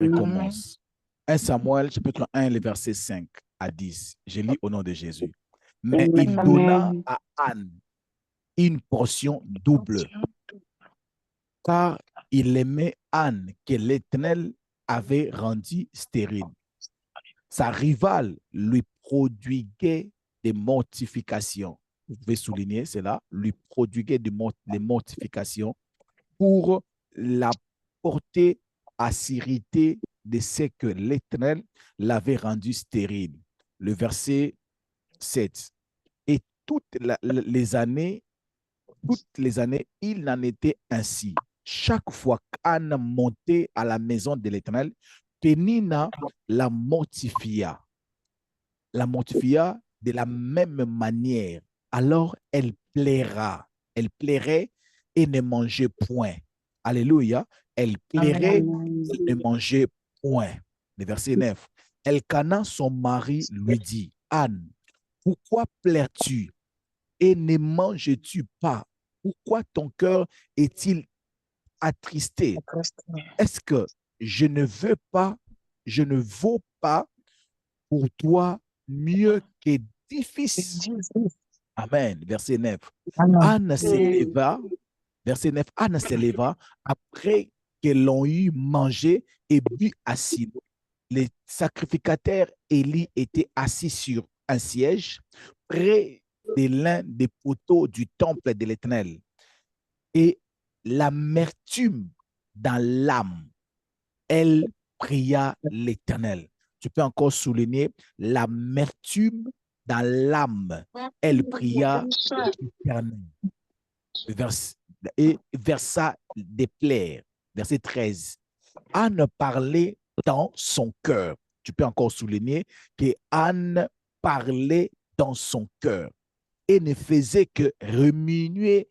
recommence. 1 Samuel, chapitre 1, le verset 5 à 10. Je lis au nom de Jésus. Mais il donna à Anne une portion double, car il aimait Anne que l'Éternel avait rendue stérile. Sa rivale lui prodiguait des mortifications. Vous pouvez souligner cela, lui prodiguait des mortifications pour la porter à s'irriter de ce que l'Éternel l'avait rendu stérile. Le verset 7. Et les années, il en était ainsi. Chaque fois qu'Anne montait à la maison de l'Éternel, Pénina la mortifia de la même manière. Alors elle plaira. Elle plairait et ne mangeait point. Alléluia. Elle plairait et ne mangeait point. Le verset 9. Elkana, son mari, lui dit, Anne, pourquoi plaires-tu et ne manges-tu pas? Pourquoi ton cœur est-il attristé? Est-ce que je ne vaux pas pour toi mieux que 10 fils? Amen. Verset 9. Anne s'éleva, verset 9, Anne s'éleva après que l'on eut mangé et bu assis. Les sacrificateurs Élie étaient assis sur un siège près de l'un des poteaux du temple de l'Éternel. Et l'amertume dans l'âme, elle pria l'Éternel. Tu peux encore souligner l'amertume dans l'âme, elle pria l'Éternel. Et versa des plaies. Verset 13. Anne parlait dans son cœur. Tu peux encore souligner que Anne parlait dans son cœur et ne faisait que remuer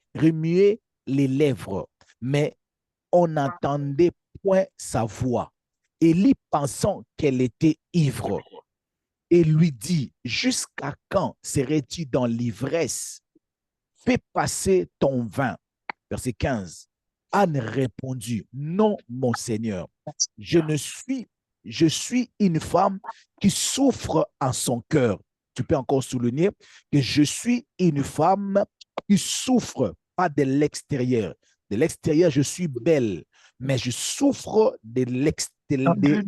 les lèvres, mais on n'entendait point sa voix. Élie, pensant qu'elle était ivre, et lui dit, jusqu'à quand serais-tu dans l'ivresse? Fais passer ton vin. Verset 15. Anne répondit, non, mon Seigneur, je suis une femme qui souffre en son cœur. Tu peux encore souligner que je suis une femme qui souffre, pas de l'extérieur. De l'extérieur, je suis belle, mais je souffre de l'extérieur.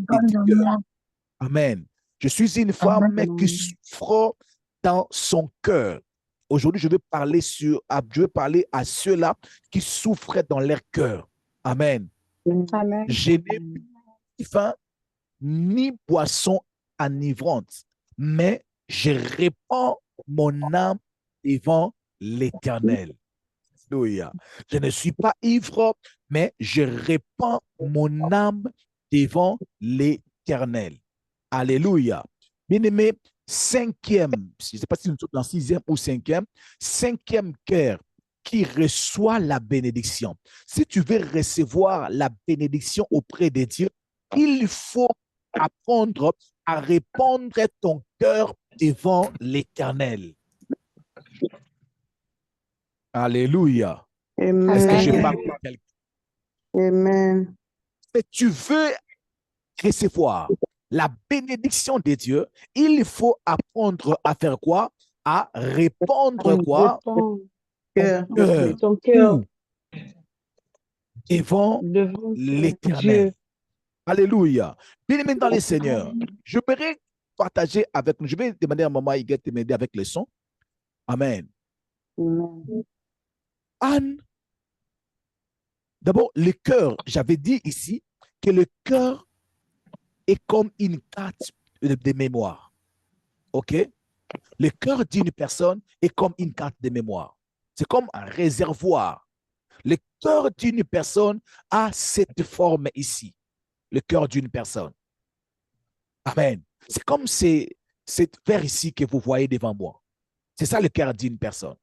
Amen. Je suis une femme qui souffre dans son cœur. Aujourd'hui, je vais parler à ceux-là qui souffraient dans leur cœur. Amen. Amen. Je n'ai ni faim ni boisson enivrante, mais je répands mon âme devant l'Éternel. Alléluia. Je ne suis pas ivre, mais je répands mon âme devant l'Éternel. Alléluia. Bien-aimé, cinquième, je ne sais pas si nous sommes dans sixième ou cinquième cœur qui reçoit la bénédiction. Si tu veux recevoir la bénédiction auprès de Dieu, il faut apprendre à répandre ton cœur devant l'Éternel. Alléluia. Est-ce que je parle pour quelqu'un? Amen. Si tu veux recevoir la bénédiction de Dieu, il faut apprendre à faire quoi? À répandre quoi? Ton cœur devant l'Éternel. Alléluia. Bien-aimé dans les Seigneurs, je voudrais partager avec nous. Je vais demander à maman Iguette de m'aider avec le son. Amen. Anne, d'abord, le cœur, j'avais dit ici que le cœur est comme une carte de mémoire. OK? Le cœur d'une personne est comme une carte de mémoire. C'est comme un réservoir. Le cœur d'une personne a cette forme ici. Le cœur d'une personne. Amen. C'est comme cette verre ici que vous voyez devant moi. C'est ça le cœur d'une personne.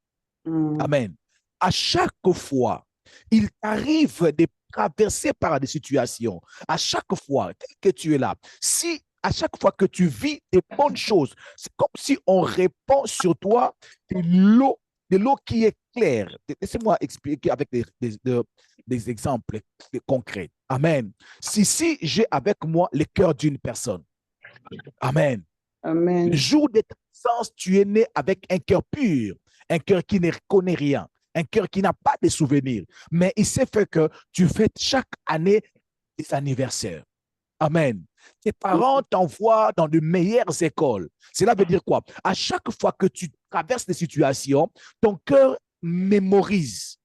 Amen. À chaque fois, il t'arrive de traverser par des situations. À chaque fois que tu es là, si à chaque fois que tu vis des bonnes choses, c'est comme si on répand sur toi de l'eau qui est claire. Laissez-moi expliquer avec des exemples concrets. Amen. Si j'ai avec moi le cœur d'une personne. Amen. Amen. Le jour de ta naissance, tu es né avec un cœur pur, un cœur qui ne connaît rien, un cœur qui n'a pas de souvenirs. Mais il s'est fait que tu fêtes chaque année des anniversaires. Amen. Tes parents t'envoient dans de meilleures écoles. Cela veut dire quoi? À chaque fois que tu traverses des situations, ton cœur mémorise.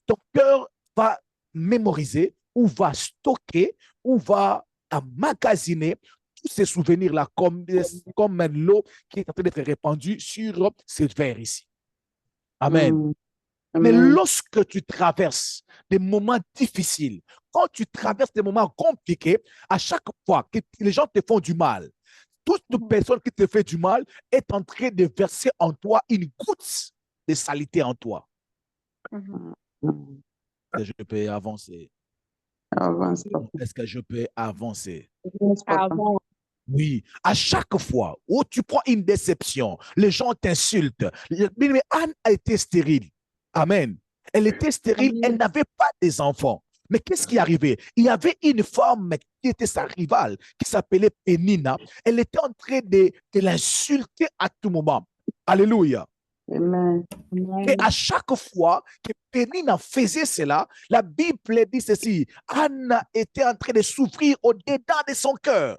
Ton cœur va mémoriser ou va stocker ou va emmagasiner tous ces souvenirs-là comme l'eau qui est en train d'être répandue sur ce verre ici. Amen. Mais lorsque tu traverses des moments difficiles, quand tu traverses des moments compliqués, à chaque fois que les gens te font du mal, toute personne qui te fait du mal est en train de verser en toi une goutte de saleté en toi. Est-ce que je peux avancer? Avance. Est-ce que je peux avancer? Avance. Oui, à chaque fois où tu prends une déception, les gens t'insultent. Mais Anne a été stérile. Amen. Elle était stérile, elle n'avait pas des enfants. Mais qu'est-ce qui est arrivé? Il y avait une femme qui était sa rivale, qui s'appelait Pénina. Elle était en train de l'insulter à tout moment. Alléluia. Amen. Et à chaque fois que Pénina faisait cela, la Bible dit ceci: Anne était en train de souffrir au-dedans de son cœur.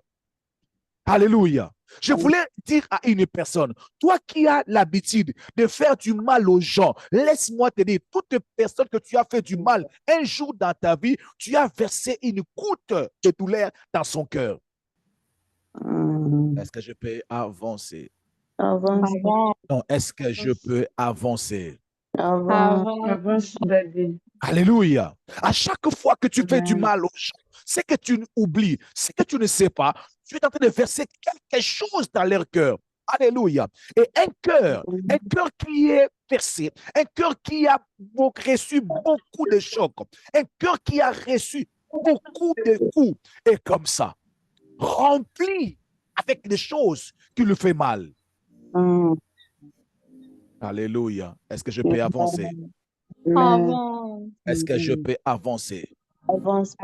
Alléluia. Je voulais dire à une personne, toi qui as l'habitude de faire du mal aux gens, laisse-moi te dire, toute personne que tu as fait du mal, un jour dans ta vie, tu as versé une goutte de douleur dans son cœur. Est-ce que je peux avancer? Avance. Non, est-ce que je peux avancer? Avance. Alléluia. À chaque fois que tu fais du mal aux gens, c'est que tu oublies, c'est que tu ne sais pas, tu es en train de verser quelque chose dans leur cœur. Alléluia. Et un cœur qui est versé, un cœur qui a reçu beaucoup de chocs, un cœur qui a reçu beaucoup de coups, est comme ça, rempli avec des choses qui lui font mal. Alléluia. Est-ce que je peux avancer? Est-ce que je peux avancer? Avance.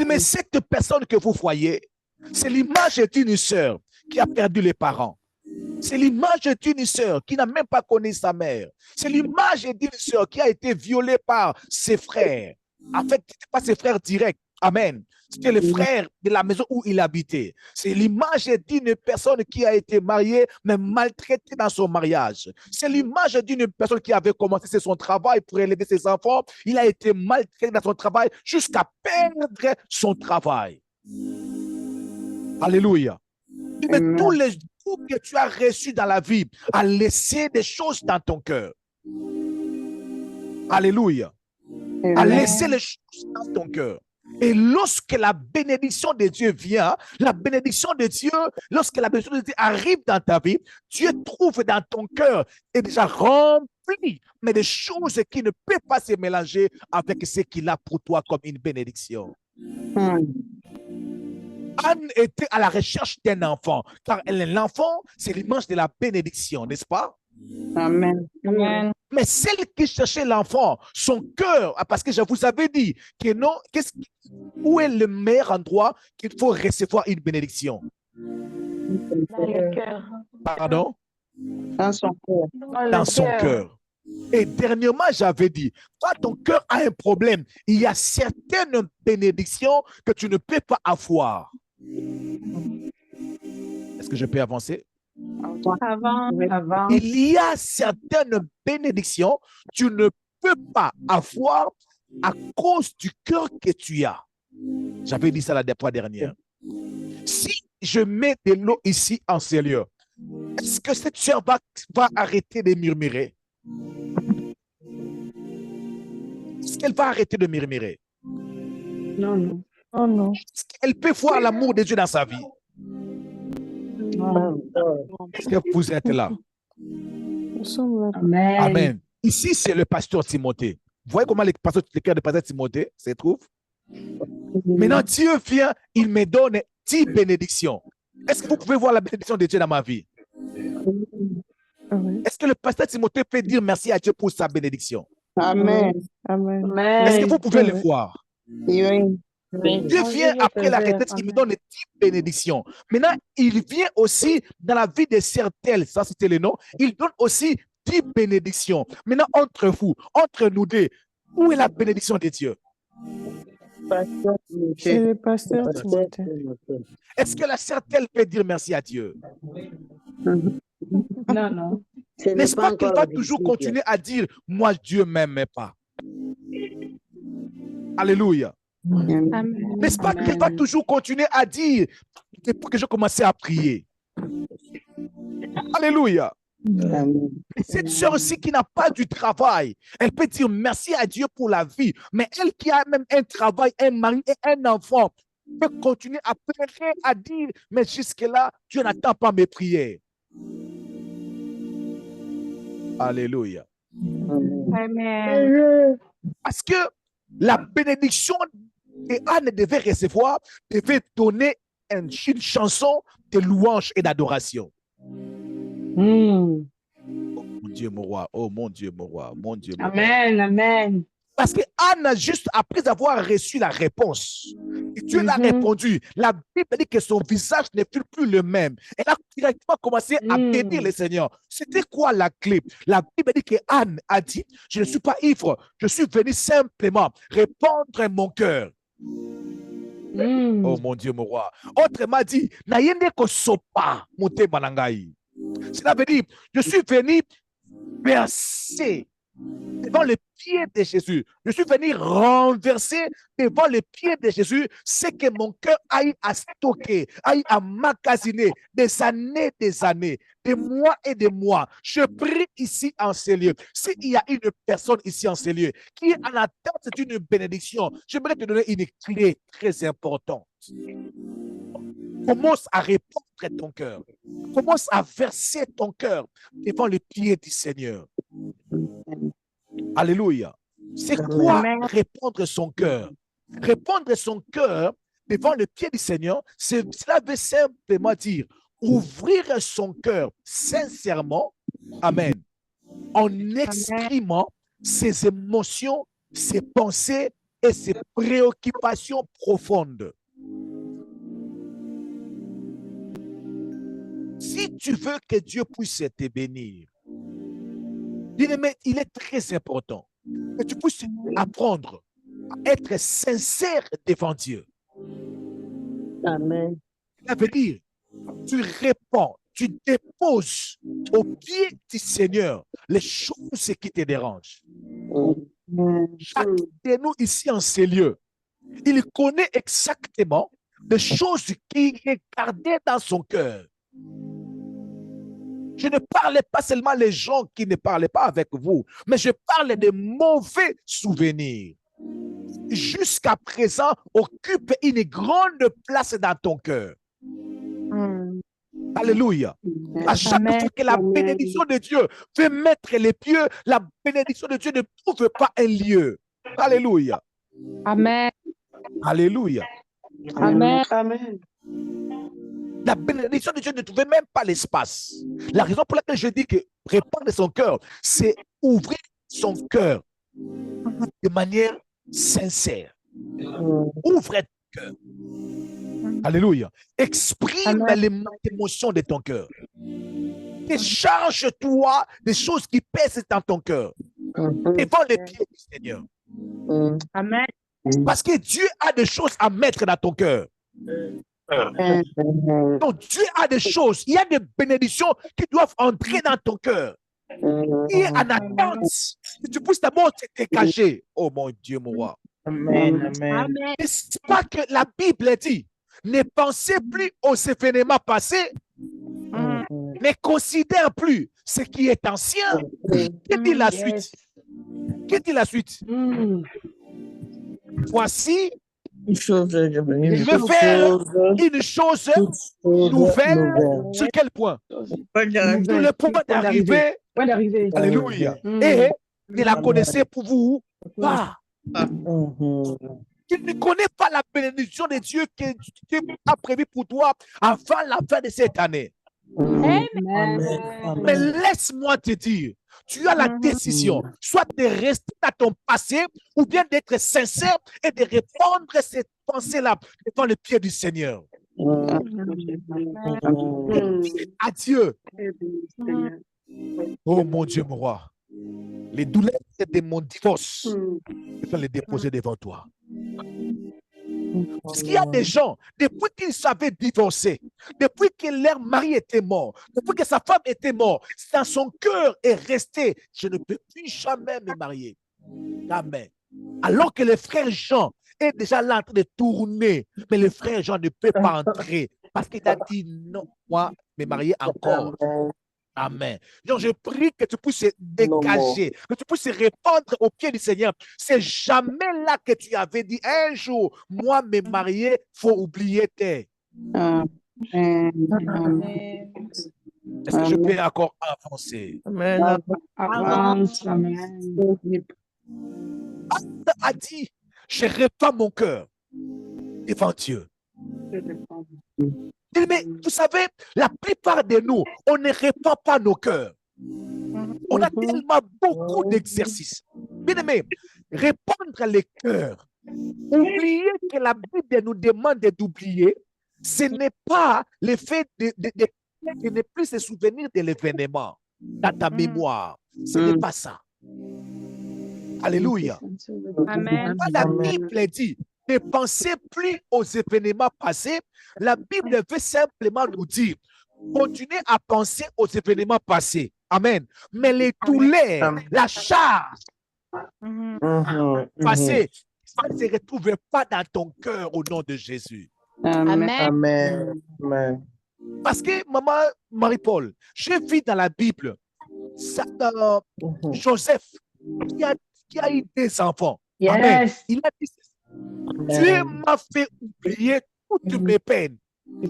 Mais cette personne que vous voyez, c'est l'image d'une sœur qui a perdu les parents. C'est l'image d'une sœur qui n'a même pas connu sa mère. C'est l'image d'une sœur qui a été violée par ses frères. En fait, ce n'était pas ses frères directs. Amen. C'était le frère de la maison où il habitait. C'est l'image d'une personne qui a été mariée, mais maltraitée dans son mariage. C'est l'image d'une personne qui avait commencé son travail pour élever ses enfants. Il a été maltraité dans son travail jusqu'à perdre son travail. Alléluia. Mais tous les coups que tu as reçus dans la vie a laissé des choses dans ton cœur. Alléluia. A laissé les choses dans ton cœur. Et lorsque la bénédiction de Dieu vient, la bénédiction de Dieu, lorsque la bénédiction de Dieu arrive dans ta vie, Dieu trouve dans ton cœur est déjà rempli, mais des choses qui ne peuvent pas se mélanger avec ce qu'il a pour toi comme une bénédiction. Anne était à la recherche d'un enfant, car l'enfant, c'est l'image de la bénédiction, n'est-ce pas? Amen. Mais celle qui cherchait l'enfant, son cœur, parce que je vous avais dit que non, où est le meilleur endroit qu'il faut recevoir une bénédiction? Dans le cœur. Pardon? Dans son cœur. Dans son cœur. Et dernièrement, j'avais dit, quand ton cœur a un problème, il y a certaines bénédictions que tu ne peux pas avoir. Est-ce que je peux avancer? Avant. Il y a certaines bénédictions que tu ne peux pas avoir à cause du cœur que tu as. J'avais dit ça la fois dernière. Si je mets de l'eau ici en ce lieu, est-ce que cette sœur va arrêter de murmurer? Est-ce qu'elle va arrêter de murmurer? Non. Est-ce qu'elle peut voir l'amour de Dieu dans sa vie? Est-ce que vous êtes là? Amen. Amen. Ici, c'est le pasteur Timothée. Vous voyez comment le cœur de pasteur Timothée se trouve? Maintenant, Dieu vient, il me donne 10 bénédictions. Est-ce que vous pouvez voir la bénédiction de Dieu dans ma vie? Est-ce que le pasteur Timothée peut dire merci à Dieu pour sa bénédiction? Amen. Amen. Est-ce que vous pouvez le voir? Oui. Dieu vient après la retraite, il me donne 10 bénédictions. Maintenant, il vient aussi dans la vie de certains, ça c'était le nom, il donne aussi 10 bénédictions. Maintenant, entre vous, entre nous deux, où est la bénédiction de Dieu? C'est le pasteur Timothée. Est-ce que la certaine peut dire merci à Dieu? Non, non. N'est-ce pas qu'il va toujours continuer à dire, moi Dieu m'aime pas? Alléluia. Amen. N'est-ce pas qu'il va toujours continuer à dire, c'est pour que je commence à prier? Alléluia. Et cette sœur aussi qui n'a pas du travail, elle peut dire merci à Dieu pour la vie, mais elle qui a même un travail, un mari et un enfant, peut continuer à pleurer, à dire, mais jusque-là, Dieu n'attend pas mes prières. Alléluia. Amen. Parce que la bénédiction qu'Anne devait recevoir devait donner une chanson de louange et d'adoration. Oh mon Dieu, mon roi. Oh mon Dieu, mon roi. Mon Dieu, mon roi. Amen. Amen. Parce que Anne, juste après avoir reçu la réponse, et Dieu l'a répondu, la Bible dit que son visage ne fut plus le même. Elle a directement commencé à bénir le Seigneur. C'était quoi la clé? La Bible dit que Anne a dit, je ne suis pas ivre, je suis venu simplement répondre mon cœur. Oh mon Dieu, mon roi. Autrement dit, Nayende ko sopa monte manangai. Cela veut dire, je suis venu verser devant le pied de Jésus. Je suis venu renverser devant le pied de Jésus ce que mon cœur aille à stocker, aille à magasiner des années, des mois et des mois. Je prie ici en ces lieux. S'il y a une personne ici en ces lieux qui est en attente d'une bénédiction, j'aimerais te donner une clé très importante. Commence à répondre ton cœur. Commence à verser ton cœur devant le pied du Seigneur. Alléluia. C'est quoi répondre son cœur? Répondre son cœur devant le pied du Seigneur, cela veut simplement dire ouvrir son cœur sincèrement, amen, en exprimant ses émotions, ses pensées et ses préoccupations profondes. Si tu veux que Dieu puisse te bénir, il est très important que tu puisses apprendre à être sincère devant Dieu. Amen. Ça veut dire, tu réponds, tu déposes au pied du Seigneur les choses qui te dérangent. Chacun de nous ici en ces lieux, il connaît exactement les choses qui est gardées dans son cœur. Je ne parle pas seulement les gens qui ne parlent pas avec vous, mais je parle de mauvais souvenirs. Jusqu'à présent, occupe une grande place dans ton cœur. Alléluia. À chaque fois que la bénédiction de Dieu veut mettre les pieds, la bénédiction de Dieu ne trouve pas un lieu. Alléluia. Amen. Alléluia. Amen. Amen. La bénédiction de Dieu ne trouvait même pas l'espace. La raison pour laquelle je dis que répondre son cœur, c'est ouvrir son cœur de manière sincère. Ouvre ton cœur. Alléluia. Exprime l'émotion de ton cœur. Décharge-toi des choses qui pèsent dans ton cœur. Devant les pieds du Seigneur. Amen. Parce que Dieu a des choses à mettre dans ton cœur. Donc Dieu a des choses, il y a des bénédictions qui doivent entrer dans ton cœur. Et en attente, que tu puisses d'abord te cacher. Oh mon Dieu, mon roi. Amen. N'est-ce pas que la Bible dit, ne pensez plus aux événements passés, ne considère plus ce qui est ancien. Que dit la suite? Que dit la suite? Voici, je veux faire une chose nouvelle. Sur quel point? Sur le point d'arriver. Alléluia. Et ne la connaissez pour vous pas. Tu ne connais pas la bénédiction de Dieu que Dieu a prévu pour toi avant la fin de cette année. Amen. Mais laisse-moi te dire, tu as la décision, soit de rester dans ton passé ou bien d'être sincère et de répondre cette pensée-là devant le pied du Seigneur. À Dieu. Oh mon Dieu, mon roi. Les douleurs de mon divorce, je vais les déposer devant toi. Parce qu'il y a des gens, depuis qu'ils savaient divorcer, depuis que leur mari était mort, depuis que sa femme était morte, dans son cœur est resté, je ne peux plus jamais me marier. Jamais. Alors que le frère Jean est déjà là en train de tourner, mais le frère Jean ne peut pas entrer parce qu'il a dit non, moi, me marier encore. Amen. Donc, je prie que tu puisses dégager, que tu puisses répondre au pied du Seigneur. C'est jamais là que tu avais dit un jour, moi, me marier, il faut oublier tes. Est-ce que je peux encore avancer? Amen. Avance. Amen. A dit, je répands mon cœur devant Dieu. Mais vous savez, la plupart de nous, on ne répand pas nos cœurs. On a tellement beaucoup d'exercices. Bien aimé, répandre les cœurs. Oubliez que la Bible nous demande d'oublier. Ce n'est pas le fait de ne plus se souvenir de l'événement dans ta mémoire. Ce n'est pas ça. Alléluia. Amen. La Bible dit, ne pensez plus aux événements passés. La Bible veut simplement nous dire, continuez à penser aux événements passés. Amen. Mais les douleurs, la charge passée, ça ne se retrouve pas dans ton cœur au nom de Jésus. Amen. Amen. Parce que, maman Marie-Paul, je vis dans la Bible, Joseph, qui a eu des enfants. Yes. Amen. Il a dit, Dieu m'a fait oublier toutes mes peines. Et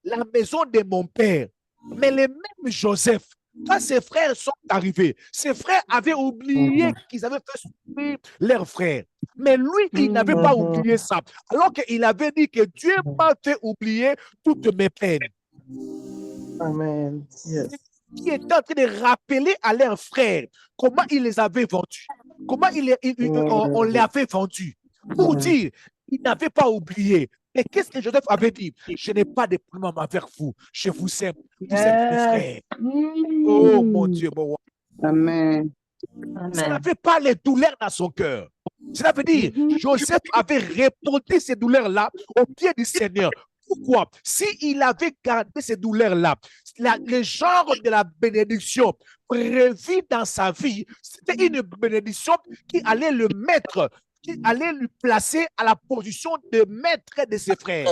la maison de mon père. Mais le même Joseph, quand ses frères sont arrivés, ses frères avaient oublié qu'ils avaient fait souffrir leurs frères. Mais lui, il n'avait pas oublié ça. Alors qu'il avait dit que Dieu m'a fait oublier toutes mes peines. Amen. Yes. Qui est en train de rappeler à leurs frères comment il les avait vendus. Comment on les avait vendus. Pour dire, il n'avait pas oublié. Mais qu'est-ce que Joseph avait dit? Je n'ai pas de problème avec vous. Je vous aime. Vous êtes mes frères. Oh mon Dieu, mon roi. Amen. Ça n'avait pas les douleurs dans son cœur. Cela veut dire, Joseph avait répondu ces douleurs-là au pied du Seigneur. Pourquoi? S'il avait gardé ces douleurs-là, le genre de la bénédiction prévue dans sa vie, c'était une bénédiction qui allait le mettre, qui allait lui placer à la position de maître de ses frères.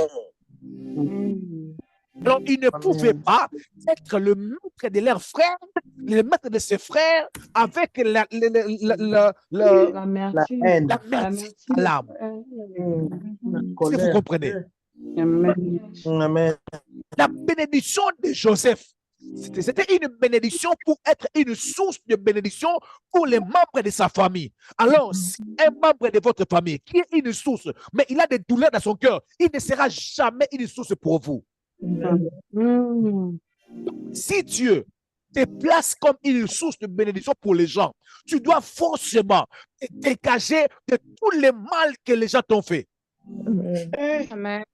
Donc, il ne pouvait pas être le maître de leurs frères, le maître de ses frères, avec la haine. à l'âme. Si vous comprenez. Amen. La bénédiction de Joseph, c'était une bénédiction pour être une source de bénédiction pour les membres de sa famille. Alors, si un membre de votre famille qui est une source, mais il a des douleurs dans son cœur, il ne sera jamais une source pour vous. Si Dieu te place comme une source de bénédiction pour les gens, tu dois forcément te dégager de tout le mal que les gens t'ont fait. Amen.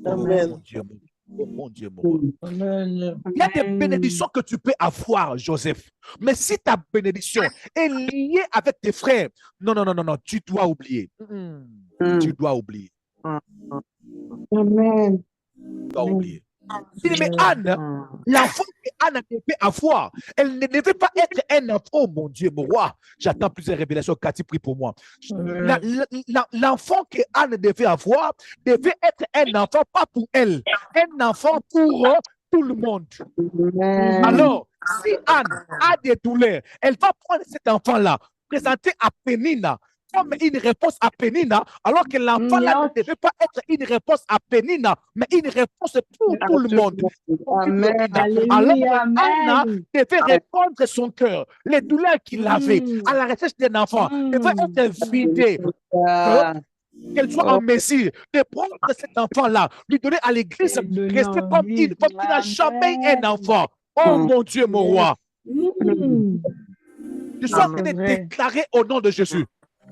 Oh mon Dieu, mon Dieu, mon Dieu. Il y a des bénédictions que tu peux avoir, Joseph. Mais si ta bénédiction est liée avec tes frères, non, tu dois oublier. Tu dois oublier. Amen. Tu dois oublier. Mais Anne, l'enfant qu'Anne devait avoir, elle ne devait pas être un enfant. Oh mon Dieu, mon roi, j'attends plusieurs révélations. Cathy, prie pour moi. L'enfant qu'Anne devait avoir devait être un enfant, pas pour elle, un enfant pour tout le monde. Alors, si Anne a des douleurs, elle va prendre cet enfant-là, présenter à Pénina comme une réponse à Pénina, alors que l'enfant-là ne devait pas être une réponse à Pénina, mais une réponse pour tout le monde. Amen. Alors, Anna devait répondre son cœur, les douleurs qu'il avait à la recherche d'un enfant, devait être vidé. Qu'elle soit en mesure de prendre cet enfant-là, lui donner à l'église, rester comme il n'a jamais un enfant. Oh mon Dieu, mon roi. Je suis en train de déclarer au nom de Jésus.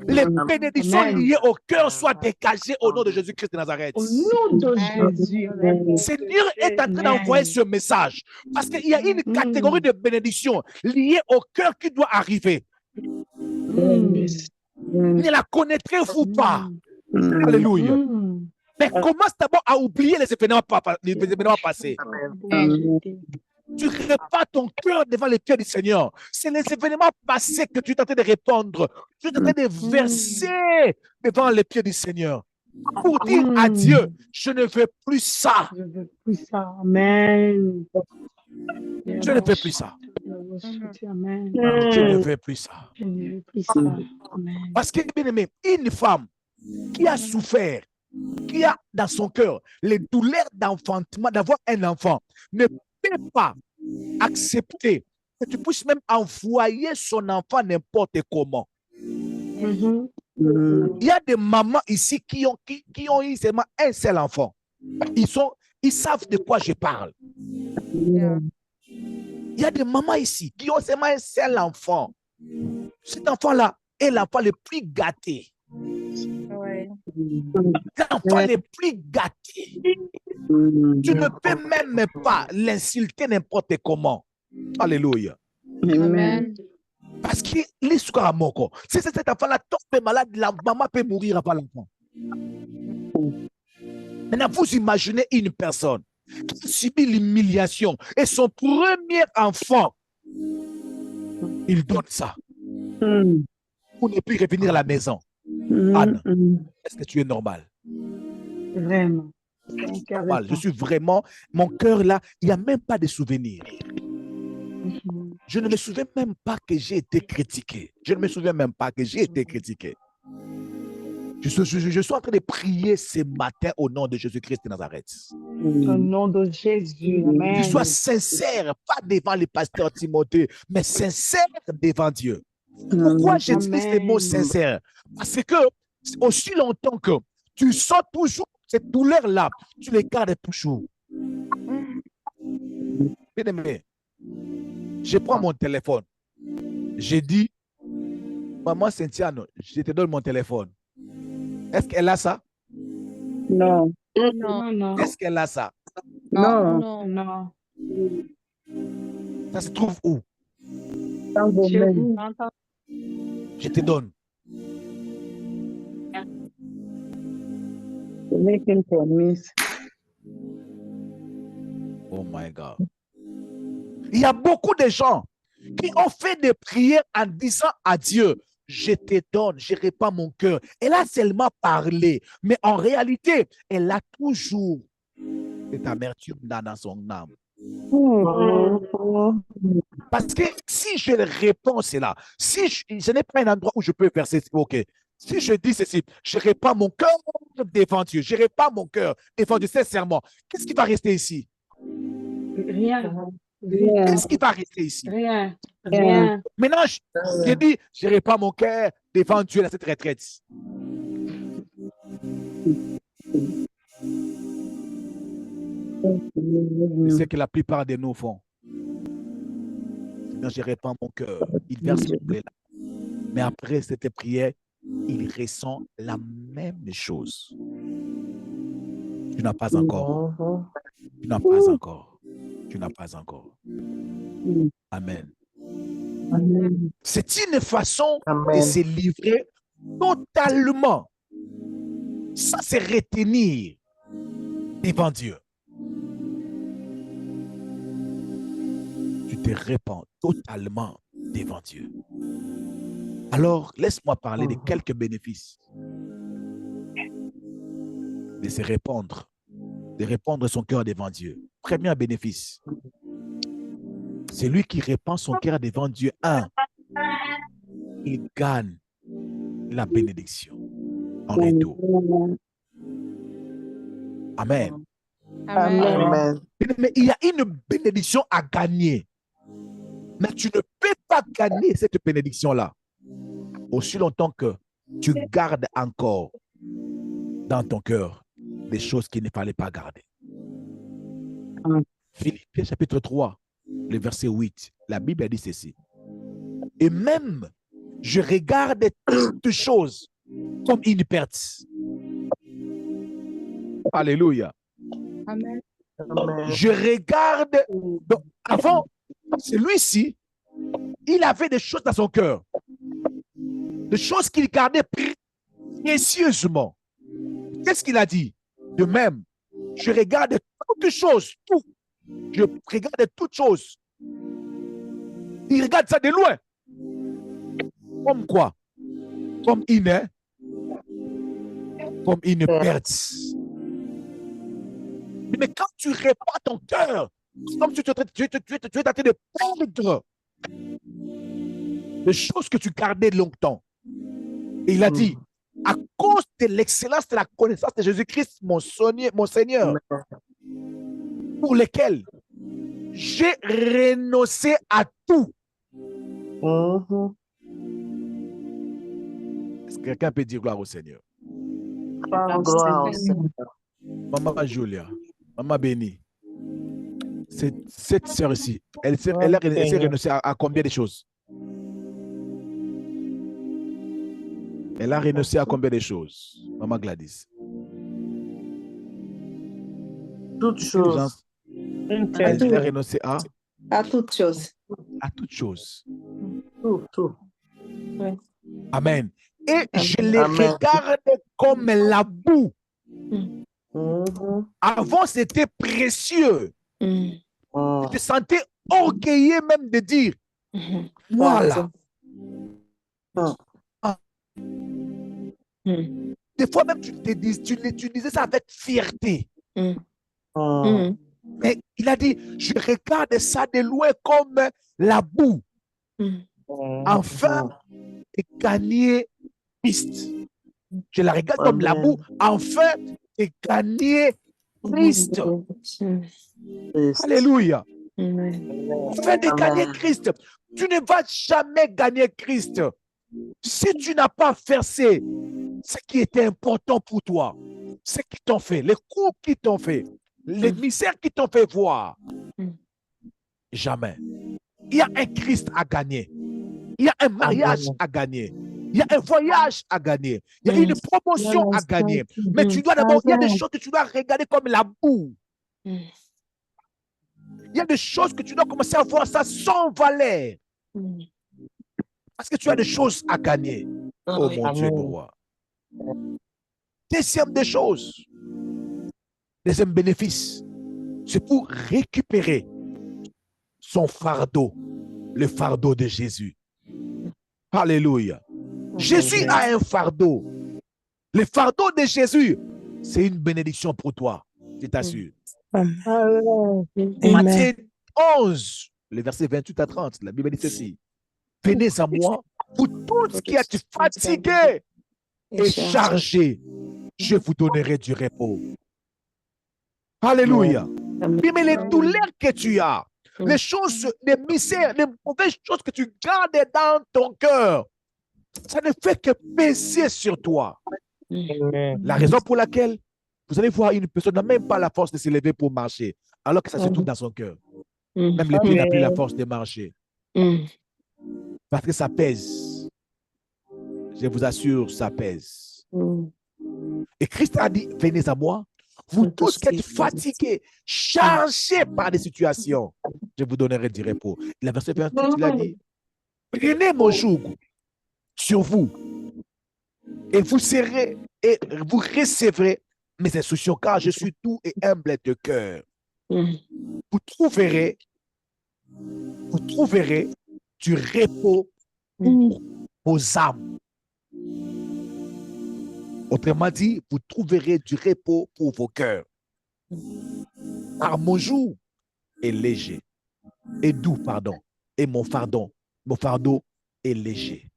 Les bénédictions liées au cœur soient dégagées au nom de Jésus-Christ de Nazareth. Au nom de Jésus. Seigneur est en train d'envoyer ce message parce qu'il y a une catégorie de bénédictions liées au cœur qui doit arriver. Ne la connaîtrez-vous pas? Alléluia. Mais commence d'abord à oublier les événements passés. Tu répands ton cœur devant les pieds du Seigneur. C'est les événements passés que tu es en train de répandre. Tu es en train de verser devant les pieds du Seigneur. Pour dire à Dieu, je ne veux plus ça. Je ne veux plus ça. Amen. Je ne veux plus ça. Amen. Je ne veux plus ça. Je ne veux plus ça. Amen. Parce que, bien aimé, une femme qui a souffert, qui a dans son cœur les douleurs d'enfantement, d'avoir un enfant, ne peut pas accepter que tu puisses même envoyer son enfant n'importe comment. Il y a des mamans ici qui ont eu seulement un seul enfant. Ils savent de quoi je parle. Il y a des mamans ici qui ont seulement un seul enfant. Cet enfant-là est l'enfant le plus gâté. L'enfant le plus gâté. Tu ne peux même pas l'insulter n'importe comment. Alléluia. Amen. Parce qu'il est sur un moko. Si cet enfant-là tombe malade, la maman peut mourir avant l'enfant. Maintenant, vous imaginez une personne qui subit l'humiliation et son premier enfant, il donne ça pour ne plus revenir à la maison. Anne, est-ce que tu es normal? Vraiment. Normal. Je suis vraiment, mon cœur là, il n'y a même pas de souvenirs. Je ne me souviens même pas que j'ai été critiqué. Je ne me souviens même pas que j'ai été critiqué. Je suis en train de prier ce matin au nom de Jésus-Christ de Nazareth. Au nom de Jésus. Amen. Que je sois sincère, pas devant le pasteur Timothée, mais sincère devant Dieu. Pourquoi j'utilise les mots sincères? Parce que aussi longtemps que tu sens toujours cette douleur-là, tu les gardes toujours. Bien aimé, je prends mon téléphone. J'ai dit, maman Cynthia, je te donne mon téléphone. Est-ce qu'elle a ça? Non. Non. Est-ce qu'elle a ça? Non. Non. Ça se trouve où? Dans vos Chez mains. vous. Je te donne. Make une promesse. Oh my God. Il y a beaucoup de gens qui ont fait des prières en disant à Dieu, je te donne, je répands mon cœur. Elle a seulement parlé, mais en réalité, elle a toujours cette amertume dans son âme. Parce que si je réponds cela, si je n'ai pas un endroit où je peux faire ceci, ok. Si je dis ceci, je répands mon cœur devant Dieu, je répands mon cœur devant Dieu sincèrement, qu'est-ce qui va rester ici? Rien. Qu'est-ce qui va rester ici? Rien. Maintenant, je dis, je répands mon cœur devant Dieu dans cette retraite. C'est ce que la plupart de nous font. Quand je répands mon cœur, il verse son plaie là. Mais après cette prière, il ressent la même chose. Tu n'as pas encore. Tu n'as pas encore. Tu n'as pas encore. Amen. C'est une façon de se livrer totalement, sans se retenir devant Dieu. Tu te répands totalement devant Dieu. Alors, laisse-moi parler de quelques bénéfices de se répandre, de répandre son cœur devant Dieu. Premier bénéfice, c'est lui qui répand son cœur devant Dieu. Il gagne la bénédiction en retour. Amen. Amen. Mais il y a une bénédiction à gagner. Mais tu ne peux pas gagner cette bénédiction-là aussi longtemps que tu gardes encore dans ton cœur des choses qu'il ne fallait pas garder. Philippiens chapitre 3, le verset 8, la Bible a dit ceci. Et même, je regarde toutes choses comme une perte. Alléluia. Amen. Je regarde. Donc, avant, celui-ci, il avait des choses dans son cœur. Des choses qu'il gardait précieusement. Qu'est-ce qu'il a dit? De même, je regarde toutes choses, tout. Je regarde toutes choses. Il regarde ça de loin. Comme quoi? Comme une perte. Mais quand tu répands ton cœur, comme si tu es en train de perdre les choses que tu gardais longtemps. Et il a dit, à cause de l'excellence de la connaissance de Jésus-Christ, mon Seigneur, pour lesquels j'ai renoncé à tout. Est-ce que quelqu'un peut dire gloire au Seigneur? Gloire au Seigneur. Maman Julia, Maman Béni, cette sœur ici, elle s'est renoncée à combien de choses? Elle a renoncé à combien de choses, Maman Gladys? Toutes choses. Elle a renoncé À toutes choses. à toutes choses. Tout. Oui. Amen. Et je les regarde comme la boue. Avant, c'était précieux. Je te sentais orgueilleux même de dire, voilà. Des fois même, tu disais ça avec fierté. Mais il a dit, je regarde ça de loin comme la boue. Enfin, de gagner Christ. Je la regarde comme la boue. Enfin, de gagner Christ. Alléluia. Enfin, de gagner Christ. Tu ne vas jamais gagner Christ si tu n'as pas versé ce qui était important pour toi, ce qui t'ont fait, les coups qui t'ont fait, les misères qui t'ont fait voir. Jamais. Il y a un Christ à gagner. Il y a un mariage à gagner. Il y a un voyage à gagner. Il y a une promotion à gagner. Mais tu dois d'abord, il y a des choses que tu dois regarder comme la boue. Il y a des choses que tu dois commencer à voir ça sans valeur. Parce que tu as des choses à gagner. Oh mon Dieu, mon roi. Deuxième des choses, deuxième bénéfice, c'est pour récupérer son fardeau, le fardeau de Jésus. Alléluia. Jésus a un fardeau. Le fardeau de Jésus, c'est une bénédiction pour toi, je t'assure. Matthieu 11, le verset 28 à 30, la Bible dit ceci. Venez à moi, vous tous qui êtes fatigués et chargés, je vous donnerai du repos. Alléluia. Mais les douleurs que tu as, les choses, les misères, les mauvaises choses que tu gardes dans ton cœur, ça ne fait que peser sur toi. La raison pour laquelle vous allez voir une personne n'a même pas la force de se lever pour marcher, alors que ça se trouve dans son cœur. Même les pieds n'ont plus la force de marcher. Parce que ça pèse. Je vous assure, ça pèse. Et Christ a dit, venez à moi, vous tous qui êtes fatigués, chargés par des situations, je vous donnerai du repos. La verset 28, il a dit, prenez mon joug sur vous et vous serez et vous recevrez mes instructions, car je suis doux et humble de cœur. Vous trouverez du repos pour vos âmes. Autrement dit, vous trouverez du repos pour vos cœurs. Car mon joug est léger, et doux, pardon, et mon fardeau est léger.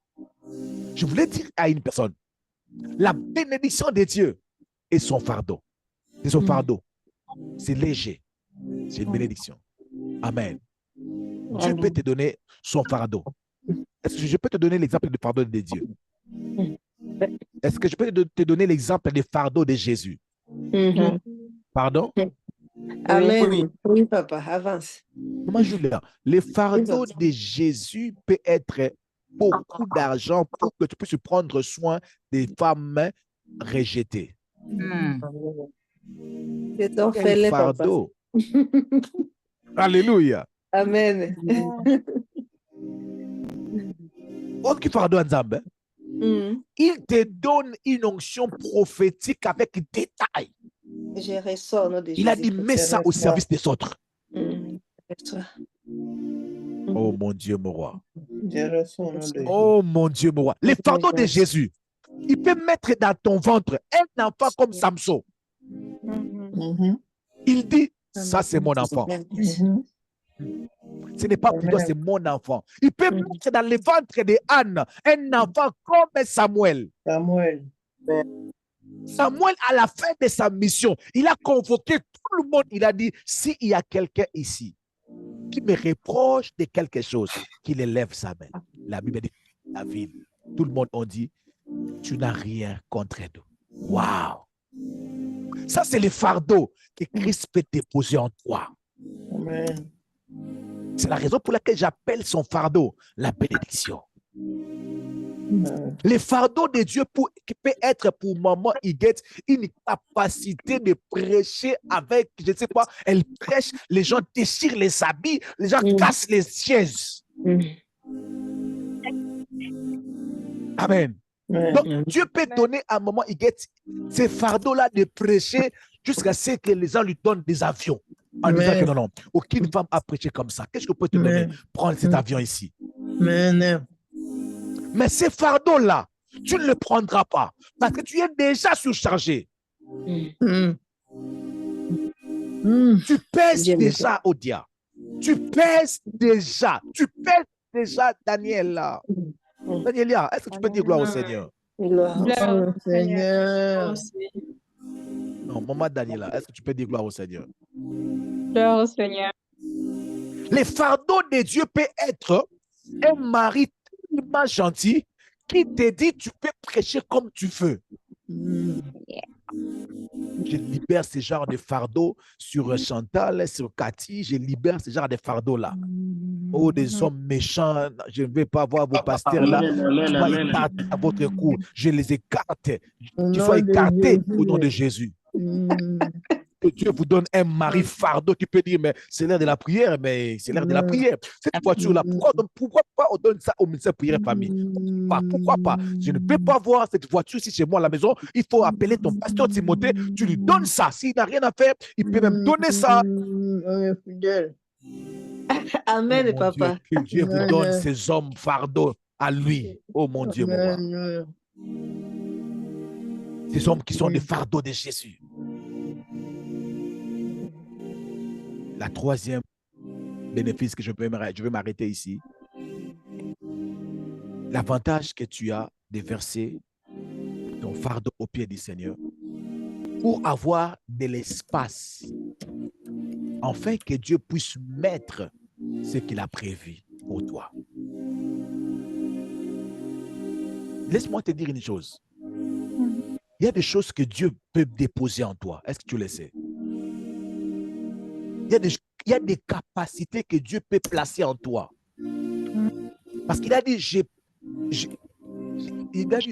Je voulais dire à une personne, la bénédiction de Dieu est son fardeau. C'est son fardeau. C'est léger. C'est une bénédiction. Amen. Dieu peut te donner son fardeau. Est-ce que je peux te donner l'exemple du fardeau de Dieu? Est-ce que je peux te donner l'exemple du fardeau de Jésus? Pardon? Amen. Oui. Oui, papa, avance. Maman Julia, le fardeau de Jésus peut être beaucoup d'argent pour que tu puisses prendre soin des femmes rejetées. Je t'en Quel fais les papa. fardeau. Alléluia. Amen. Autre fardeau ensemble. Il te donne une onction prophétique avec détail. Je ressors au nom de Jésus. Il a dit, mets ça au service des autres. Oh mon Dieu, mon roi. Oh mon Dieu, mon roi. Les fardeaux de Jésus, il peut mettre dans ton ventre un enfant comme Samson. Il dit, ça c'est mon enfant. Ce n'est pas pour toi, c'est mon enfant. Il peut mettre dans le ventre de Anne un enfant comme Samuel. Samuel, à la fin de sa mission, il a convoqué tout le monde. Il a dit, s'il y a quelqu'un ici qui me reproche de quelque chose, qu'il élève sa main. La Bible dit, David, tout le monde a dit, tu n'as rien contre nous. Waouh! Ça, c'est le fardeau que Christ peut déposer en toi. Amen. C'est la raison pour laquelle j'appelle son fardeau la bénédiction. Le fardeau de Dieu qui peut être pour maman Higuette une capacité de prêcher avec, je ne sais pas, elle prêche, les gens déchirent les habits, les gens cassent les chaises. Amen. Donc, Dieu peut donner à maman Higuette ce fardeau-là de prêcher jusqu'à ce que les gens lui donnent des avions. En disant que non, aucune femme a prêché comme ça. Qu'est-ce que peut te donner? Prendre cet avion ici. Mais ces fardeaux-là, tu ne le prendras pas parce que tu es déjà surchargé. Tu pèses déjà, Odia. Tu pèses déjà. Daniel. Danielia, est-ce que tu peux dire gloire au Seigneur? Gloire au Seigneur. Non, maman Daniela, est-ce que tu peux dire gloire au Seigneur? Gloire au Seigneur. Les fardeaux de Dieu peut être un mari tellement gentil qui te dit tu peux prêcher comme tu veux. Je libère ce genre de fardeaux sur Chantal, sur Cathy, je libère ce genre de fardeaux-là. Oh, des hommes méchants, je ne vais pas voir vos pasteurs là, sois écartés à votre cou, je les écarte. Qu'il soit écarté au nom de Jésus. Que Dieu vous donne un mari fardeau qui peut dire, mais c'est l'heure de la prière, mais c'est l'heure de la prière. Cette voiture-là, pourquoi pas on donne ça au ministère prière famille? Pourquoi pas? Je ne peux pas voir cette voiture ici chez moi à la maison. Il faut appeler ton pasteur Timothée, tu lui donnes ça. S'il n'a rien à faire, il peut même donner ça. Amen, oh, papa. Dieu, que Dieu vous donne ces hommes fardeaux à lui. Oh mon Dieu, mon roi. Ces hommes qui sont des fardeaux de Jésus. La troisième bénéfice que je vais m'arrêter ici. L'avantage que tu as de verser ton fardeau au pied du Seigneur pour avoir de l'espace, afin que Dieu puisse mettre ce qu'il a prévu pour toi. Laisse-moi te dire une chose. Il y a des choses que Dieu peut déposer en toi. Est-ce que tu le sais? Il y a des capacités que Dieu peut placer en toi. Parce qu'il a dit,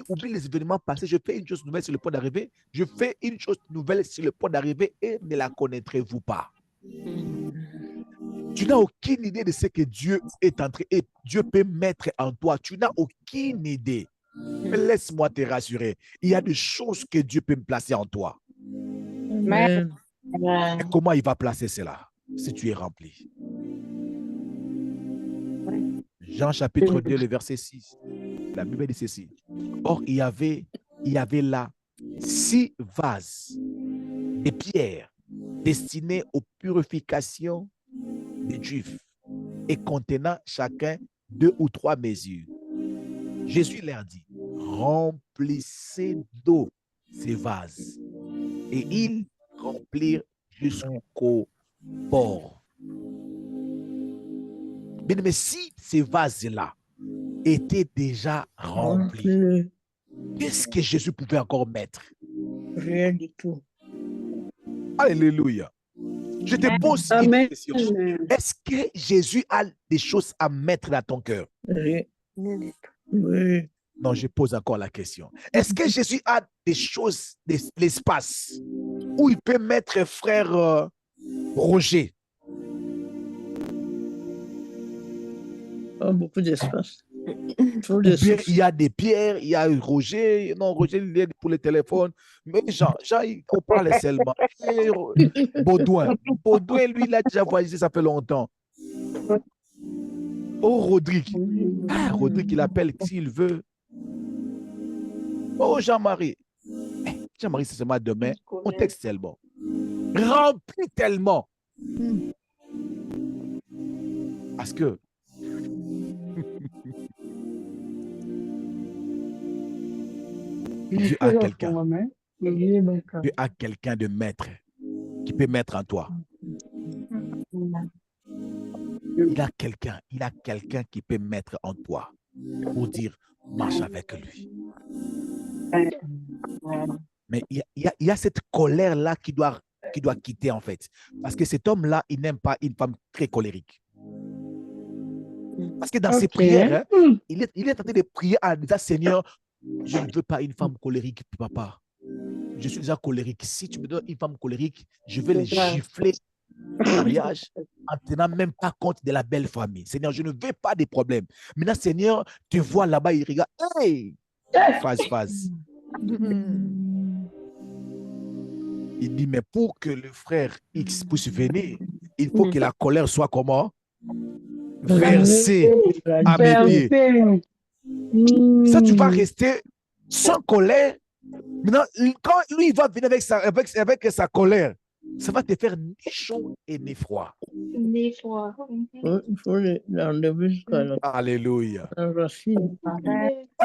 oublie les événements passés, je fais une chose nouvelle sur le point d'arriver, je fais une chose nouvelle sur le point d'arriver et ne la connaîtrez-vous pas. Tu n'as aucune idée de ce que Dieu est entré et Dieu peut mettre en toi. Tu n'as aucune idée. Mais laisse-moi te rassurer. Il y a des choses que Dieu peut me placer en toi. Amen. Et comment il va placer cela si tu es rempli? Jean chapitre 2, le verset 6. La Bible dit ceci. Or, il y avait là 6 vases de pierre destinés aux purifications des Juifs et contenant chacun 2 ou 3 mesures. Jésus leur dit, remplissez d'eau ces vases. Et ils remplirent jusqu'au bord. Mais si ces vases-là étaient déjà remplis, qu'est-ce que Jésus pouvait encore mettre? Rien du tout. Alléluia. Je te pose une Amen. question. Est-ce que Jésus a des choses à mettre dans ton cœur? Oui. Non, je pose encore la question. Est-ce que Jésus a des choses, l'espace où il peut mettre frère Roger? Oh, beaucoup d'espace. Ou bien il y a des pierres, il y a Roger. Non, Roger, il est pour le téléphone. Mais Jean, il faut parler seulement. Baudouin, lui, il a déjà voyagé, ça fait longtemps. Oh, Rodrigue. Ah, Rodrigue, il appelle s'il veut. Oh, Jean-Marie. Jean-Marie, c'est seulement demain. On texte tellement. Rempli tellement. Parce que Dieu a quelqu'un. Dieu a quelqu'un de maître qui peut mettre en toi. Il a quelqu'un qui peut mettre en toi pour dire marche avec lui. Mais il y a cette colère-là qui doit quitter en fait. Parce que cet homme-là, il n'aime pas une femme très colérique. Parce que dans ses prières, hein, il est en train de prier à disant Seigneur, je ne veux pas une femme colérique, papa. Je suis déjà colérique. Si tu me donnes une femme colérique, je vais les gifler au mariage en tenant même pas compte de la belle famille. Seigneur, je ne veux pas des problèmes. Maintenant, Seigneur, tu vois là-bas, il regarde. Hey! Phase. Il dit, mais pour que le frère X puisse venir, il faut que la colère soit comment? Versée à mes pieds. Ça, tu vas rester sans colère. Maintenant, quand lui, il va venir avec sa colère, ça va te faire ni chaud et ni froid. Ni froid. Il faut l'enlever jusqu'à la Alléluia. racine.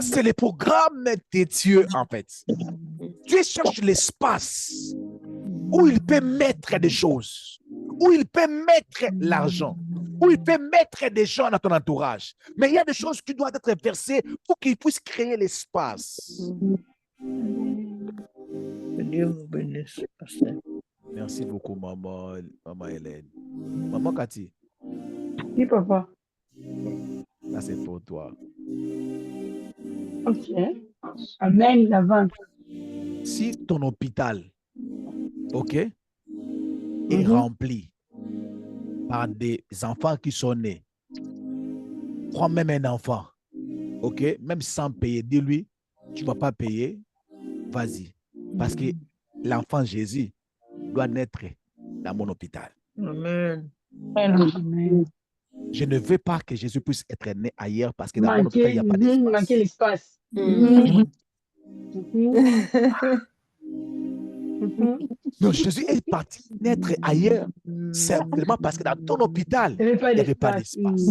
C'est le programme de Dieu, en fait. Dieu cherche l'espace où il peut mettre des choses, où il peut mettre l'argent, où il peut mettre des gens dans ton entourage. Mais il y a des choses qui doivent être versées pour qu'il puisse créer l'espace. Que Dieu vous bénisse, pasteur. Merci beaucoup, maman Hélène. Maman Cathy, Oui, papa. ça c'est pour toi. Ok. Amen, l'avant. Si ton hôpital, ok, est rempli par des enfants qui sont nés, prends même un enfant, ok, même sans payer, dis-lui, tu ne vas pas payer, vas-y. Parce que l'enfant Jésus doit naître dans mon hôpital. Amen. Amen. Je ne veux pas que Jésus puisse être né ailleurs parce que dans mon hôpital, il n'y a pas d'espace. Manquer l'espace. Donc Jésus est parti naître ailleurs simplement parce que dans ton hôpital, il n'y avait pas d'espace.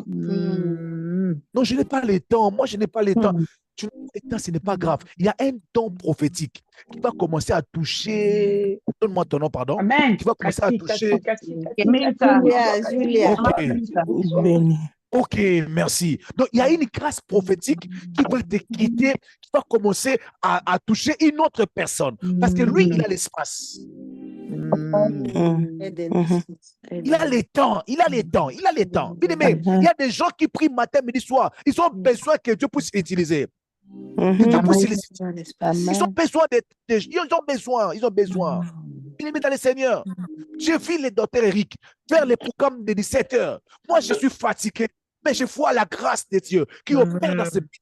Non, je n'ai pas le temps. Moi, je n'ai pas le temps. Tu n'as pas le temps, ce n'est pas grave. Il y a un don prophétique qui va commencer à toucher. Donne-moi ton nom, pardon. Amen. Qui va commencer à toucher. Julia. Ok, merci. Donc, il y a une grâce prophétique qui va te quitter, qui va commencer à toucher une autre personne. Parce que lui, il a l'espace. Il a le temps, il a le temps, il a le temps. Bien aimé, il y a des gens qui prient matin, midi, soir. Ils ont besoin que Dieu puisse utiliser. Ils ont besoin ils ont besoin. Bien aimé dans le Seigneur. J'ai vu le docteur Eric faire les programmes de 17h. Moi, je suis fatigué. Mais je vois la grâce de Dieu qui opère dans ce pays.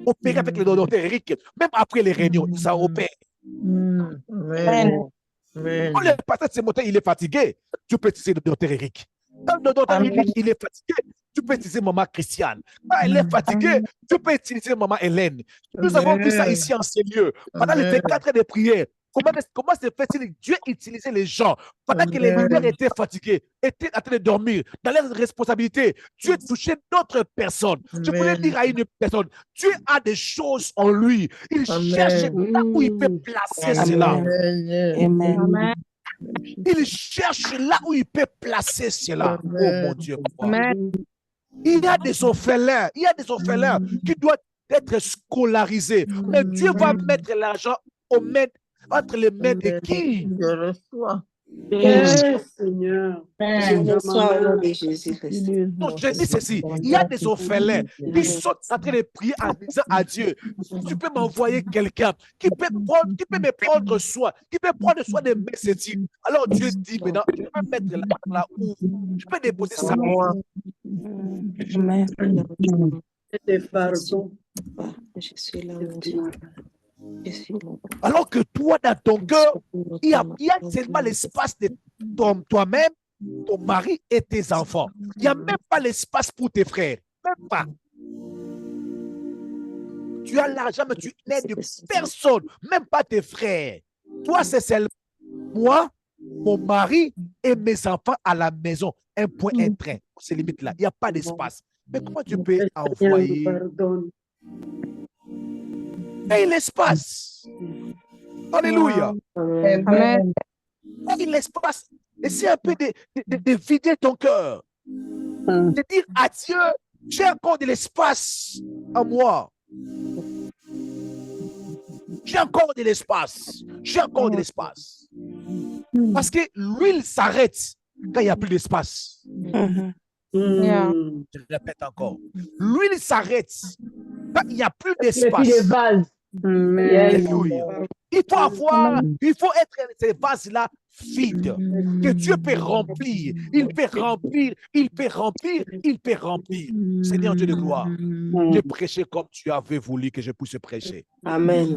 Opérer avec le docteur Eric. Même après les réunions, ça opère. Quand le pasteur de ce matin, il est fatigué, tu peux utiliser le docteur Eric. Quand le docteur Eric, il est fatigué, tu peux utiliser maman Christiane. Quand elle est fatiguée, tu peux utiliser maman Hélène. Nous avons vu ça ici en ces lieux. Pendant les 24 heures de prière, comment se fait-il Dieu utilisait les gens pendant que les leaders étaient fatigués, étaient en train de dormir dans leurs responsabilités. Dieu touchait d'autres personnes. Je voulais dire à une personne, Dieu a des choses en lui. Il cherche là où il peut placer cela. Amen. Il cherche là où il peut placer cela. Oh mon Dieu. Amen. Il y a des orphelins, qui doivent être scolarisés. Mais Dieu va mettre l'argent entre les mains de qui? Yes, Seigneur. Je sois au nom de Jésus-Christ. Donc, je dis ceci, il y a des orphelins qui sont en train de prier en disant à Dieu, tu peux m'envoyer quelqu'un qui peut me prendre soin, qui peut prendre soin de mes études. Alors Dieu dit maintenant, je peux mettre là où je peux déposer ça. Amen. Des pardons. Je suis là, mon Dieu. Je suis là. Alors que toi, dans ton cœur, il y a seulement l'espace de toi-même, ton mari et tes enfants. Il n'y a même pas l'espace pour tes frères. Même pas. Tu as l'argent, mais tu n'aides personne, même pas tes frères. Toi, c'est seulement moi, mon mari et mes enfants à la maison. Un point, un train. C'est limite là. Il n'y a pas d'espace. Mais comment tu peux envoyer l'espace? Alléluia. Amen. L'espace. Essaie un peu de vider ton cœur. De dire à Dieu, j'ai encore de l'espace en moi. J'ai encore de l'espace. J'ai encore de l'espace. Parce que l'huile s'arrête quand il n'y a plus d'espace. Je répète encore. L'huile s'arrête quand il n'y a plus d'espace. Alléluia. Il faut être ces vases-là vides, que Dieu peut remplir. Il peut remplir, il peut remplir, il peut remplir. Seigneur Dieu de gloire, je prêchais comme tu avais voulu que je puisse prêcher. Amen.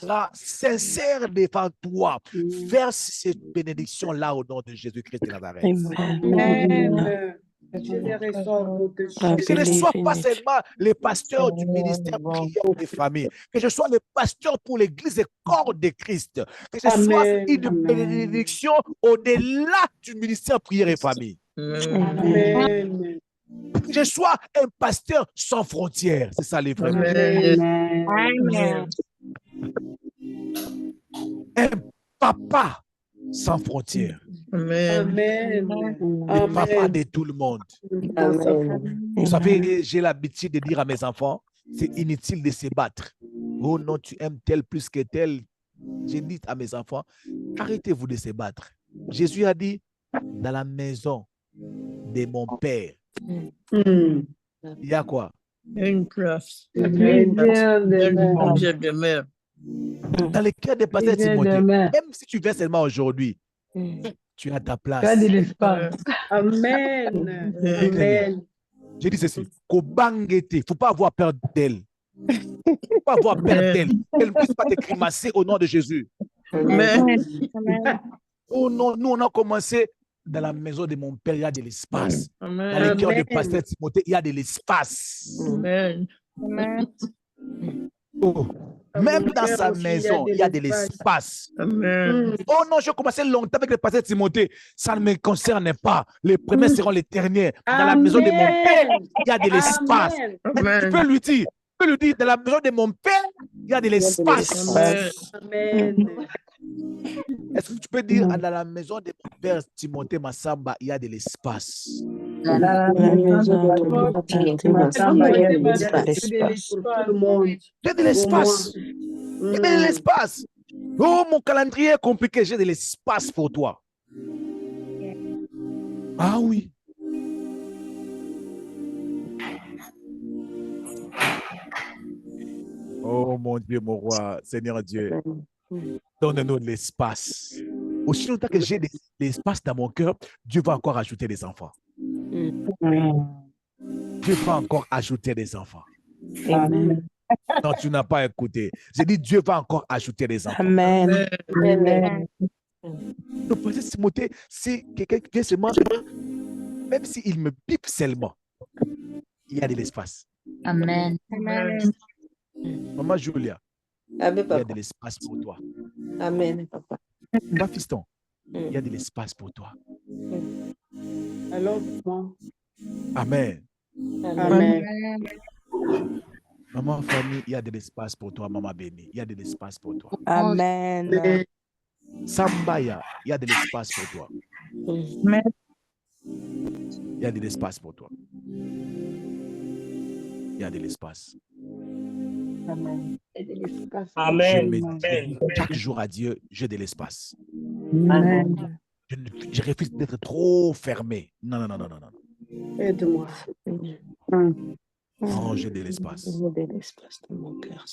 Là, sincère devant toi, verse cette bénédiction-là au nom de Jésus-Christ de Nazareth. Amen. Que je ne sois pas seulement le pasteur du ministère prière des familles, que je sois le pasteur pour l'église et corps de Christ, que je sois une bénédiction au-delà du ministère prière et famille. Amen. Que je sois un pasteur sans frontières. C'est ça les vrais. Amen. Un papa sans frontières. Amen. Le papa de tout le monde. Vous savez, j'ai l'habitude de dire à mes enfants, c'est inutile de se battre. Oh non, tu aimes tel plus que tel. J'ai dit à mes enfants, arrêtez-vous de se battre. Jésus a dit, dans la maison de mon Père, il y a quoi? Une place. Dans le cœur de pasteur Timothée, même si tu viens seulement aujourd'hui, tu as ta place. Amen. Je dis ceci, il ne faut pas avoir peur d'elle. Il ne faut pas avoir peur d'elle. Elle ne puisse pas te grimacer au nom de Jésus. Oh non, nous on a commencé dans la maison de mon père, il y a de l'espace. Dans le cœur du pasteur Timothée, il y a de l'espace. Oh. Même dans sa maison, il y a de l'espace. Oh non, j'ai commencé longtemps avec le pasteur Timothée. Ça ne me concerne pas. Les premiers seront les derniers. Dans la maison de mon père, il y a de l'espace. Tu peux lui dire, dans la maison de mon père, il y a de l'espace. Est-ce que tu peux dire, dans la maison de mon père Timothée Massamba, il y a de l'espace? Dans la maison de mon Timothée Massamba, il y a de l'espace. J'ai de l'espace. J'ai de l'espace. Oh, mon calendrier est compliqué. J'ai de l'espace pour toi. Ah oui. Oh mon Dieu, mon roi, Seigneur Dieu, donne-nous de l'espace. Aussi longtemps que j'ai de l'espace dans mon cœur, Dieu va encore ajouter des enfants. Dieu va encore ajouter des enfants. Amen. Non, tu n'as pas écouté. J'ai dit, Dieu va encore ajouter des enfants. Amen. Le prophète Timothée, c'est quelqu'un qui vient seulement, même s'il me pipe seulement, il y a de l'espace. Amen. Maman Julia, Amen, il y a papa. de l'espace pour toi. Amen, papa. Ma fiston, il y a de l'espace pour toi. Alors, moi. Amen. Amen. Maman famille, il y a de l'espace pour toi. Maman bénie, il y a de l'espace pour toi. Amen. Sambaya, il y a de l'espace pour toi. Amen. Il y a de l'espace pour toi. Il y a de l'espace. Amen. Et de l'espace. Je me dis chaque jour à Dieu, j'ai de l'espace. Amen. Je refuse d'être trop fermé. Non, non, non, non, non, non. Aide-moi. Oh, j'ai de l'espace. J'ai de l'espace dans mon cœur.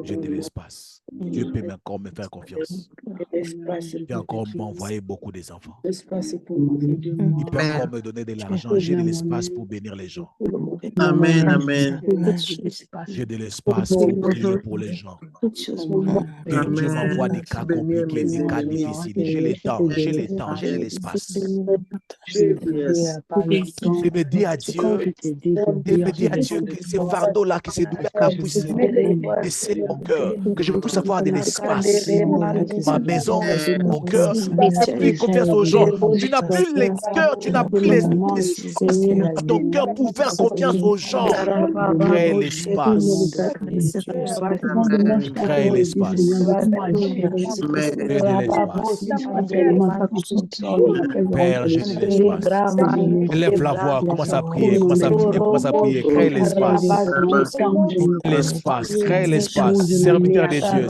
J'ai de l'espace. Dieu peut encore me faire confiance. L'espace Il peut encore m'envoyer beaucoup des enfants. L'espace pour moi. Il peut encore me donner de l'argent. J'ai de l'espace pour bénir les gens. Amen, amen. J'ai de l'espace pour prier pour les gens. Que Dieu m'envoie des cas compliqués, des cas difficiles. J'ai le temps, j'ai le temps, j'ai l'espace. Yes. Je me dis à Dieu, que ces fardeaux-là, que ces douleurs-là puissent laisser mon cœur, que je puisse avoir de l'espace. Ma maison, mon cœur, fais plus confiance aux gens. Tu n'as plus le cœur, tu n'as plus l'espace à ton cœur pour faire confiance aux gens. Crée l'espace. Crée l'espace. J'ai de l'espace. Père, j'ai de l'espace. Élève la voix, commence à prier, commence à prier, commence à prier. Crée l'espace. L'espace, crée l'espace. Serviteur des dieux,